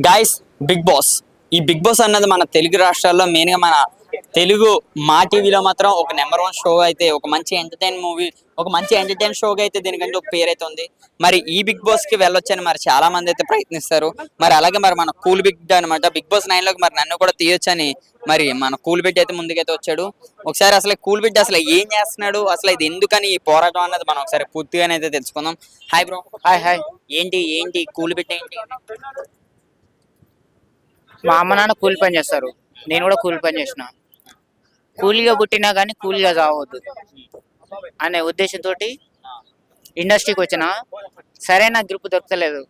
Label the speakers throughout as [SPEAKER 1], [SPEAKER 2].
[SPEAKER 1] Guys, big boss. ఈ big boss అన్నది మన తెలుగు రాష్ట్రాల్లో మెయిన్ గా మన తెలుగు మా టీవీలో మాత్రం ఒక నెంబర్ 1 షో అయితే, ఒక మంచి ఎంటర్టైన్ మూవీ, ఒక మంచి ఎంటర్టైన్ షోగా అయితే దీనికంటే ఒక పేరు అయితే ఉంది. మరి ఈ బిగ్ బాస్ కి వెళ్ళొచ్చని మరి చాలా మంది అయితే ప్రయత్నిస్తారు. మరి అలాగే మరి మన కూల్ బిగ్ అనమాట బిగ్ బాస్ 9 లోకి మరి నన్ను కూడా తీయొచ్చని మరి మన కూల్ బిడ్ అయితే ముందుకైతే వచ్చాడు. ఒకసారి అసలు కూల్ బిడ్ అసలు ఏం చేస్తున్నాడు, అసలు ఇది ఎందుకని ఈ పోరాటం అన్నది మనం ఒకసారి పూర్తిగానే అయితే తెలుసుకుందాం. Hi bro.
[SPEAKER 2] Hi hi.
[SPEAKER 1] ఏంటి ఏంటి కూల్ బిడ్ ఏంటి?
[SPEAKER 2] మా అమ్మ నాన్న కూలి పని చేస్తారు, నేను కూడా కూలి పని చేసిన. కూలీగా పుట్టినా కానీ కూలీగా చావద్దు అనే ఉద్దేశంతో ఇండస్ట్రీకి వచ్చిన. సరైన గ్రూప్ దొరకలేదు.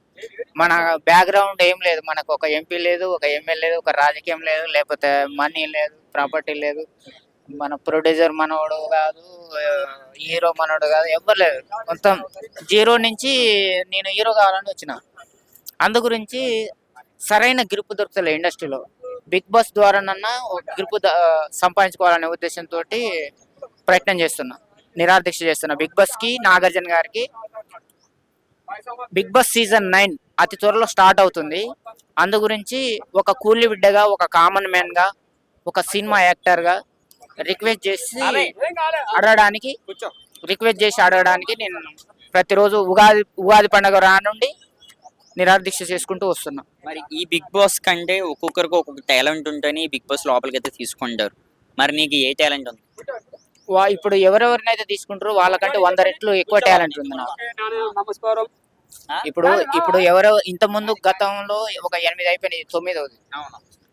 [SPEAKER 2] మన బ్యాక్గ్రౌండ్ ఏం లేదు, మనకు ఒక ఎంపీ లేదు, ఒక ఎమ్మెల్యే లేదు, ఒక రాజకీయం లేదు, లేకపోతే మనీ లేదు, ప్రాపర్టీ లేదు. మన ప్రొడ్యూసర్ మనోడు కాదు, హీరో మనోడు కాదు, ఎవ్వరు లేదు. మొత్తం జీరో నుంచి నేను హీరో కావాలని వచ్చిన. అందు గురించి సరైన గ్రిప్ దొరుకుతలే ఇండస్ట్రీలో. బిగ్ బాస్ ద్వారానన్నా ఒక గ్రిప్ సంపాదించుకోవాలనే ఉద్దేశంతో ప్రయత్నం చేస్తున్నా, నిరాదీక్ష చేస్తున్నా. బిగ్ బాస్ కి, నాగార్జున గారికి బిగ్ బాస్ సీజన్ 9 అతి త్వరలో స్టార్ట్ అవుతుంది. అందు గురించి ఒక కూలీ బిడ్డగా, ఒక కామన్ మ్యాన్ గా, ఒక సినిమా యాక్టర్ గా రిక్వెస్ట్ చేసి అడగడానికి నేను ప్రతిరోజు ఉగాది పండుగ రానుండి నిరాదీక్ష చేసుకుంటూ వస్తున్నా.
[SPEAKER 1] మరి ఈ బిగ్ బాస్ కంటే ఒక్కొక్కరికి ఒక్కొక్క టాలెంట్ ఉంటేనే ఈ బిగ్ బాస్ లోపలికి అయితే తీసుకుంటారు. మరి నీకు ఏ టాలెంట్ ఉంది?
[SPEAKER 2] ఇప్పుడు ఎవరెవరినైతే తీసుకుంటారో వాళ్ళకంటే 100 రెట్లు ఎక్కువ టాలెంట్ ఉంది నాకు.
[SPEAKER 3] నమస్కారం.
[SPEAKER 2] ఇప్పుడు ఎవరో ఇంత ముందు గతంలో ఒక 8 అయిపోయినాయి, 9 అవుతుంది.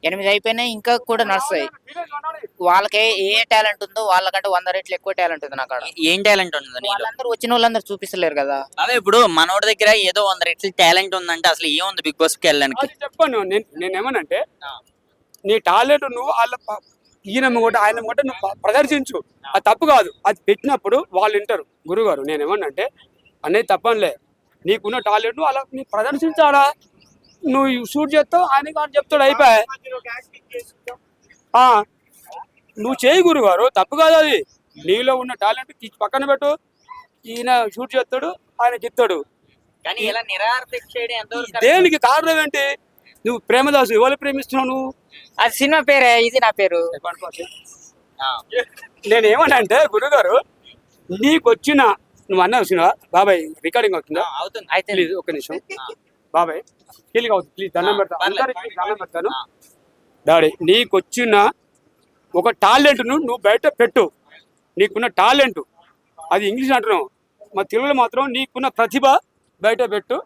[SPEAKER 2] 8 అయిపోయినాయి, ఇంకా కూడా నడుస్తాయి. వాళ్ళకే ఏ టాలెంట్ ఉందో వాళ్ళకంటే 100 రెట్లు ఎక్కువ టాలెంట్ ఉంది నాకు.
[SPEAKER 1] ఏం టాలెంట్ ఉంది?
[SPEAKER 2] వాళ్ళందరూ వచ్చిన వాళ్ళందరూ చూపిస్తలేరు కదా.
[SPEAKER 1] అదే ఇప్పుడు మనోడి దగ్గర ఏదో 100 రెట్లు టాలెంట్ ఉందంటే అసలు ఏముంది బిగ్ బాస్ కి వెళ్ళడానికి?
[SPEAKER 3] చెప్పాను నేనేమనంటే, నీ టాలెంట్ నువ్వు ఈయన కూడా ఆయన కూడా నువ్వు ప్రదర్శించు. అది తప్పు కాదు. అది పెట్టినప్పుడు వాళ్ళు వింటారు. గురుగారు నేనేమనంటే, అనేది తప్పనిలే. నీకున్న టాలెంట్ అలా నీకు ప్రదర్శించాలా. నువ్వు షూట్ చేస్తావు, ఆయన కానీ చెప్తాడు, అయిపోయా. నువ్వు చేయి గురుగారు, తప్పు కాదు. అది నీలో ఉన్న టాలెంట్ తీసి పక్కన పెట్టు. ఈయన షూట్ చేస్తాడు, ఆయన చెప్తాడు.
[SPEAKER 1] కానీ ఇలా నిరాదీక్ష చేయడం ఎంతవరకు?
[SPEAKER 3] దేనికి కారణం ఏంటి? నువ్వు ప్రేమదాసు ఎవరు ప్రేమిస్తున్నావు? నువ్వు
[SPEAKER 2] అది సినిమా పేరే, ఇది నా పేరు.
[SPEAKER 3] నేనేమనంటే గురుగారు, నీకు వచ్చిన నువ్వు అన్న వచ్చినా బాబాయ్ రికార్డింగ్ అవుతుందా?
[SPEAKER 1] అయితే
[SPEAKER 3] ప్లీజ్ ఒక నిమిషం బాబాయ్, ఫీలింగ్ అవుతుంది ప్లీజ్, దండం పెడతా, అందరికి దండం పెడతాను. డాడీ, నీకు వచ్చిన ఒక టాలెంట్ను నువ్వు బయట పెట్టు. నీకున్న టాలెంట్ అది ఇంగ్లీష్ అంటున్నావు, మా తెలుగులో మాత్రం నీకున్న ప్రతిభ బయట పెట్టు.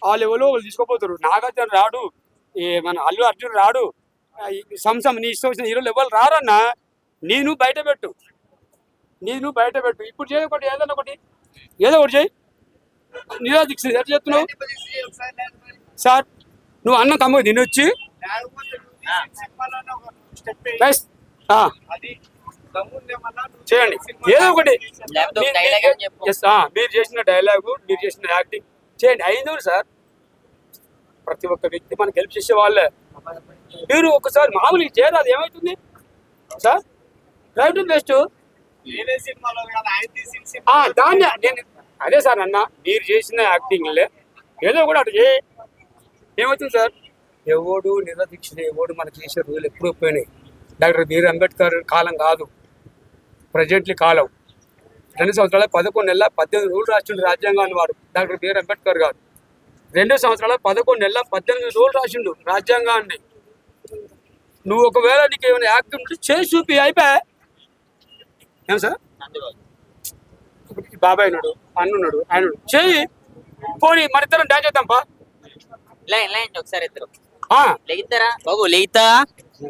[SPEAKER 3] ఆ లెవెల్లో వాళ్ళు తీసుకోపోతారు. నాగార్జున రాడు, మన అల్లు అర్జున్ రాడు, నీ ఇష్టం వచ్చిన హీరోలు ఎవరు రారన్నా. నేను బయట పెట్టు. ఇప్పుడు చేయ ఒకటి, ఏదో ఒకటి చేయి. నిరాదీక్ష ఎట్లా చెప్తున్నావు సార్? నువ్వు అన్న కమ్మ తినొచ్చి చేయండి ఏదో ఒకటి. మీరు చేసిన డైలాగు, మీరు చేసిన యాక్టింగ్ చేయండి. అయింది సార్. ప్రతి ఒక్క వ్యక్తి మనకు హెల్ప్ చేసే వాళ్ళే. మీరు ఒకసారి మామూలుగా చేయరు, అది ఏమవుతుంది సార్? రైట్ బెస్ట్ దాన్ని నేను అదే సార్ అన్న, మీరు చేసిన యాక్టింగ్లే ఏదో కూడా అటు చేయి, ఏమవుతుంది సార్? ఎవడు నిరదీక్ష, ఎవడు మనకు చేసే రోజులు ఎప్పుడు పోయినాయి. డాక్టర్ బిఆర్ అంబేద్కర్ కాలం కాదు, ప్రజెంట్లీ కాలం. 2 సంవత్సరాల 11 నెలల 18 రోజులు రాసిండు రాజ్యాంగాన్ని వాడు డాక్టర్ బిఆర్ అంబేద్కర్ గారు. 2 సంవత్సరాల 11 నెలల 18 రోజులు రాసిండు రాజ్యాంగాన్ని. నువ్వు ఒకవేళ నీకు ఏమైనా యాక్టివిటీ చేసి చూపి, అయిపోయా. ఏం సార్? బాబాయ్ ఉన్నాడు, అన్నున్నాడు, ఆయన చెయ్యి పోనీ, మన ఇద్దరం డాన్స్ చేద్దాంపా.
[SPEAKER 1] ఒకసారి ఇద్దరు లేగిస్తారా బాబు? లేగితా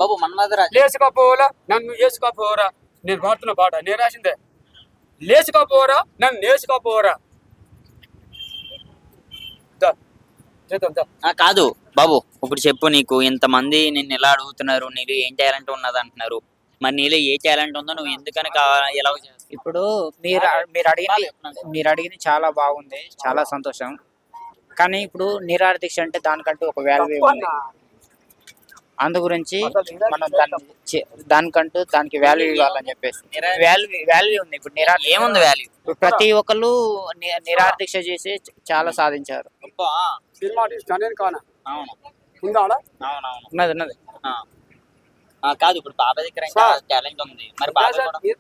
[SPEAKER 1] బాబు, మన్మధరా
[SPEAKER 3] లేచుకోపోరా నన్ను వేసుకోపోరా. నేను పాడుతున్న పాట నేను రాసిందే. లేచుకోపోరా నన్ను నేసుకోపోరా.
[SPEAKER 1] కాదు బాబు, ఒకటి చెప్పు. నీకు ఇంతమంది నిన్ను ఎలా అడుగుతున్నారు, నీకు ఏం టాలెంట్ ఉన్నది అంటున్నారు. మరి నీలో ఏ టాలెంట్ ఉందో నువ్వు ఎందుకని ఎలా?
[SPEAKER 2] ఇప్పుడు మీరు అడిగింది చాలా బాగుంది, చాలా సంతోషం. కానీ ఇప్పుడు నిరాదీక్ష అంటే దానికంటూ ఒక వాల్యూ ఉంది. అందు గురించి మనం దానికంటూ దానికి వాల్యూ ఇవ్వాలని చెప్పేసి వాల్యూ ఉంది. ఇప్పుడు
[SPEAKER 1] ఏముంది వాల్యూ?
[SPEAKER 2] ప్రతి ఒక్కరు నిరాదీక్ష చేసి చాలా సాధించారు.
[SPEAKER 3] ఉందా ఆడ?
[SPEAKER 1] అవునవును.
[SPEAKER 2] ఉన్నది ఉన్నది.
[SPEAKER 1] ఆ. ఆ, కాదు ఇప్పుడు బాబా దగ్గర ఇంకా
[SPEAKER 3] సార్.
[SPEAKER 1] టాలెంట్ ఉంది, మరి బాబా
[SPEAKER 3] సార్,
[SPEAKER 1] కూడా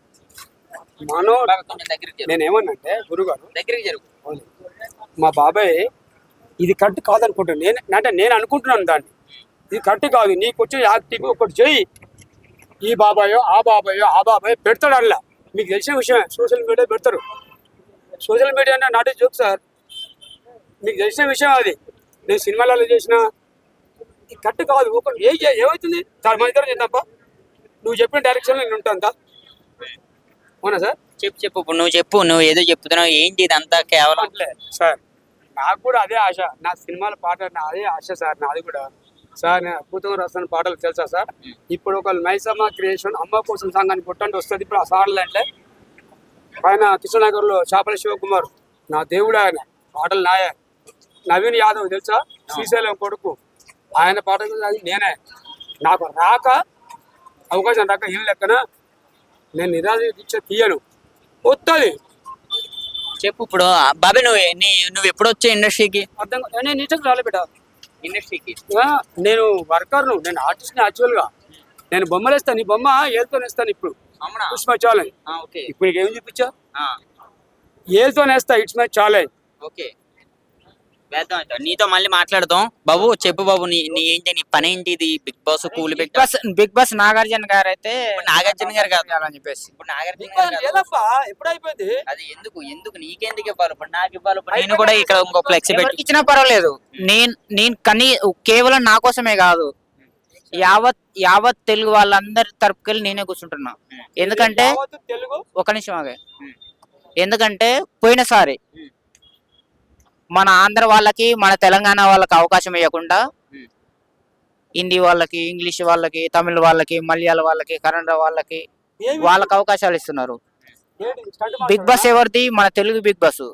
[SPEAKER 3] మనో
[SPEAKER 1] బాబా కొంచెం దగ్గరికి జరుగు,
[SPEAKER 3] నేనేమన్నంటే గురుగారు,
[SPEAKER 1] దగ్గరికి జరుగు.
[SPEAKER 3] మా బాబాయ్ ఇది కరెక్ట్ కాదనుకుంటాను. నేను అనుకుంటున్నాను దాన్ని, ఇది కరెక్ట్ కాదు, నీకు వచ్చే యాక్టింగ్ ఒకటి చెయ్యి. ఈ బాబాయో ఆ బాబాయ్ పెడతాడు అలా. మీకు తెలిసిన విషయమే, సోషల్ మీడియా పెడతారు. సోషల్ మీడియా అంటే నాట్ ఏ జోక్ సార్, మీకు తెలిసిన విషయం అది. నేను సినిమాలలో చేసిన ఇది కరెక్ట్ కాదు. ఒకటి ఏమవుతుంది సార్, మన ఇద్దరం చేద్దాంపా, నువ్వు చెప్పిన డైరెక్షన్లో నేను ఉంటాను. అవునా సార్?
[SPEAKER 1] చెప్పు చెప్పు, ఇప్పుడు నువ్వు చెప్పు, నువ్వు ఏదో చెప్తున్నావు, ఏంటి ఇదంతా కేవలం?
[SPEAKER 3] అట్లే సార్, నాకు కూడా అదే ఆశ, నా సినిమాల పాట అదే ఆశ సార్, నాది కూడా. సార్ నేను అద్భుతంగా రాస్తున్న పాటలు తెలుసా సార్? ఇప్పుడు ఒక మైసమ్మ క్రియేషన్ అమ్మ కోసం సంఘాన్ని కొట్టండి వస్తుంది. ఇప్పుడు ఆ సార్లు అంటే ఆయన కృష్ణనగర్లో చేపల శివకుమార్, నా దేవుడు ఆయన, పాటలు నాయ. నవీన్ యాదవ్ తెలుసా, శ్రీశైలం కొడుకు, ఆయన పాటలు అది నేనే. నాకు రాక అవకాశం రాక ఏం లెక్కన నేను నిరాశ దీక్ష తీయను, వస్తుంది.
[SPEAKER 1] చెప్పు ఇప్పుడు బాబాయ్, నువ్వు ఎప్పుడు వచ్చే ఇండస్ట్రీకి?
[SPEAKER 3] అర్థం నేను నిజంగా రాలే బిడ్డ.
[SPEAKER 1] ఇండస్ట్రీకి
[SPEAKER 3] నేను వర్కర్ను, నేను ఆర్టిస్ట్ని. యాక్చువల్గా నేను బొమ్మలు వేస్తాను, ఈ బొమ్మ ఏళ్ళతో వేస్తాను. ఇప్పుడు
[SPEAKER 1] అవునా?
[SPEAKER 3] It's my challenge.
[SPEAKER 1] ఓకే
[SPEAKER 3] ఇప్పుడు నీకు ఏం చూపించా, ఏళ్ళతో వేస్తా. It's my challenge.
[SPEAKER 1] ఓకే, వేద్దాం అయితే. నీతో మళ్ళీ మాట్లాడదాం. బాబు చెప్పు బాబు, నీ ఏంటి, నీ పని ఏంటి? ఇది బిగ్ బాస్ కూలి
[SPEAKER 2] బిగ్ బాస్ నాగార్జున గారు అయితే
[SPEAKER 1] నాగార్జున గారు కాదు
[SPEAKER 2] అని చెప్పేసి
[SPEAKER 1] ఇప్పుడు నాగార్జున గారు కాదు.
[SPEAKER 3] ఏదప్పా ఎప్పుడు అయిపోయింది?
[SPEAKER 1] అది ఎందుకు నీకెందుకు ఇవ్వాలి? ఇప్పుడు నాకు ఇవ్వాలి. ఇప్పుడు నేను కూడా ఇక్కడ ఇంకో ఫ్లెక్స్
[SPEAKER 2] ఎవరికి
[SPEAKER 1] పెట్టి
[SPEAKER 2] ఇచ్చినా పర్వాలేదు. నేను కానీ కేవలం నా కోసమే కాదు, యావత్ తెలుగు వాళ్ళందరి తరపుకెళ్ళి నేనే కూర్చుంటున్నా. ఎందుకంటే
[SPEAKER 3] యావత్తు తెలుగు
[SPEAKER 2] ఒక నిమిషం ఆగే. ఎందుకంటే పోయినసారి మన ఆంధ్ర వాళ్ళకి, మన తెలంగాణ వాళ్ళకి అవకాశం ఇవ్వకుండా హిందీ వాళ్ళకి, ఇంగ్లీష్ వాళ్ళకి, తమిళ వాళ్ళకి, మలయాళ వాళ్ళకి, కన్నడ వాళ్ళకి వాళ్ళకి అవకాశాలు ఇస్తున్నారు. బిగ్ బాస్ ఎవరిది? మన తెలుగు బిగ్ బాస్.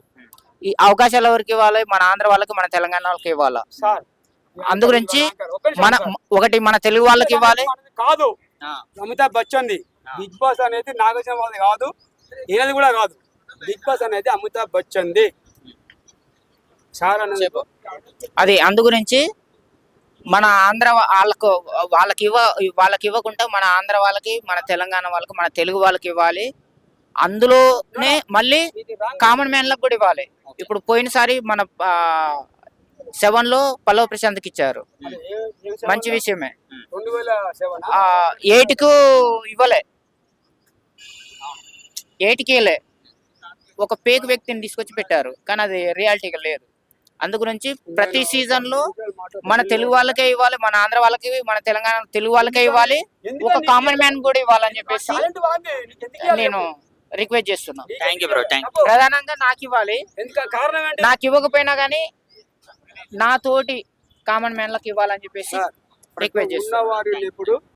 [SPEAKER 2] ఈ అవకాశాలు ఎవరికి ఇవ్వాలి? మన ఆంధ్ర వాళ్ళకి, మన తెలంగాణ వాళ్ళకి ఇవ్వాలి.
[SPEAKER 3] సార్
[SPEAKER 2] అందు గురించి ఒకటి మన తెలుగు వాళ్ళకి ఇవ్వాలి.
[SPEAKER 3] కాదు, అమితాబ్ బచ్చన్ది బిగ్ బాస్ అనేది నాగార్జున వాళ్ళది కాదు, ఈయనది కూడా కాదు. బిగ్ బాస్ అనేది అమితాబ్ బచ్చన్ది సార్ అని.
[SPEAKER 2] అది అందు గురించి మన ఆంధ్ర వాళ్ళకి ఇవ్వకుండా మన ఆంధ్ర వాళ్ళకి, మన తెలంగాణ వాళ్ళకి, మన తెలుగు వాళ్ళకి ఇవ్వాలి. అందులోనే మళ్ళీ కామన్ మ్యాన్ లకు కూడా ఇవ్వాలి. ఇప్పుడు పోయినసారి మన 7 లో పల్లవ ప్రశాంత్కి ఇచ్చారు, మంచి విషయమే. 8 కు ఇవ్వలే, 8కి ఇవ్వలే, ఒక పేక్ వ్యక్తిని తీసుకొచ్చి పెట్టారు, కానీ అది రియాలిటీగా లేదు. అందు గురించి ప్రతి సీజన్ లో మన తెలుగు వాళ్ళకే ఇవ్వాలి, మన ఆంధ్ర వాళ్ళకి, మన తెలంగాణ తెలుగు వాళ్ళకే ఇవ్వాలి, ఒక కామన్ మ్యాన్ కూడా ఇవ్వాలని చెప్పేసి నేను రిక్వెస్ట్ చేస్తున్నా.
[SPEAKER 1] Thank you bro, thank you.
[SPEAKER 2] ప్రధానంగా నాకు ఇవ్వాలి.
[SPEAKER 3] కారణం ఏంటి?
[SPEAKER 2] నాకు ఇవ్వకపోయినా కానీ నా తోటి కామన్ మ్యాన్ లకు ఇవ్వాలని చెప్పేసి రిక్వెస్ట్ చేస్తున్నా.
[SPEAKER 3] ఉన్నవారు ఇప్పుడు